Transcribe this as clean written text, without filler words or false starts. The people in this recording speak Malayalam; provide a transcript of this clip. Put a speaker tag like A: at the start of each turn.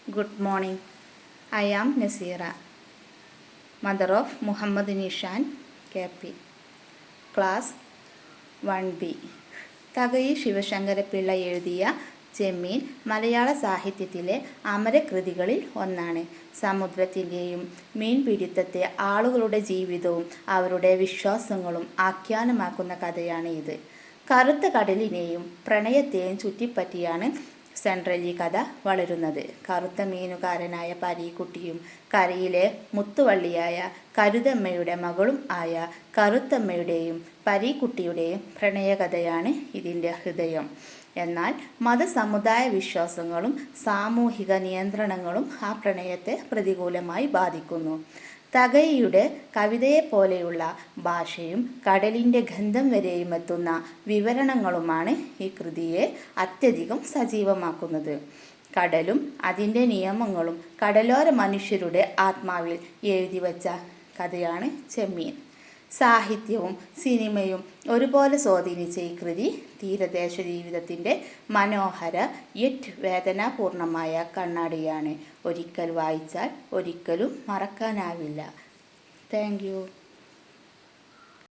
A: Good morning. I am Nasira, mother of Muhammad Nishan KP. Class 1B. Thakazhi Sivasankara Pillai എഴുതിയ ചെമ്മീൻ മലയാള സാഹിത്യത്തിലെ അമരകൃതികളിൽ ഒന്നാണ്. സമുദ്രത്തിൻ്റെയും മീൻപിടുത്തത്തെ ആളുകളുടെ ജീവിതവും അവരുടെ വിശ്വാസങ്ങളും ആഖ്യാനമാക്കുന്ന കഥയാണ് ഇത്. കറുത്ത കടലിനെയും പ്രണയത്തെയും ചുറ്റിപ്പറ്റിയാണ് സെൻട്രൽ ഈ കഥ വളരുന്നത്. കറുത്ത മീനുകാരനായ പരീക്കുട്ടിയും കരയിലെ മുത്തുവള്ളിയായ കരുതമ്മയുടെ മകളും ആയ കറുത്തമ്മയുടെയും പരീക്കുട്ടിയുടെയും പ്രണയകഥയാണ് ഇതിൻ്റെ ഹൃദയം. എന്നാൽ മതസമുദായ വിശ്വാസങ്ങളും സാമൂഹിക നിയന്ത്രണങ്ങളും ആ പ്രണയത്തെ പ്രതികൂലമായി ബാധിക്കുന്നു. തകഴിയുടെ കവിതയെപ്പോലെയുള്ള ഭാഷയും കടലിൻ്റെ ഗന്ധം വരെയും എത്തുന്ന വിവരണങ്ങളുമാണ് ഈ കൃതിയെ അത്യധികം സജീവമാക്കുന്നത്. കടലും അതിൻ്റെ നിയമങ്ങളും കടലോര മനുഷ്യരുടെ ആത്മാവിൽ എഴുതിവച്ച കഥയാണ് ചെമ്മീൻ. സാഹിത്യവും സിനിമയും ഒരുപോലെ സ്വാധീനിച്ച ഈ കൃതി തീരദേശ ജീവിതത്തിൻ്റെ മനോഹര യറ്റ് വേദനാപൂർണമായ കണ്ണാടിയാണ്. ഒരിക്കൽ വായിച്ചാൽ ഒരിക്കലും മറക്കാനാവില്ല. Thank you.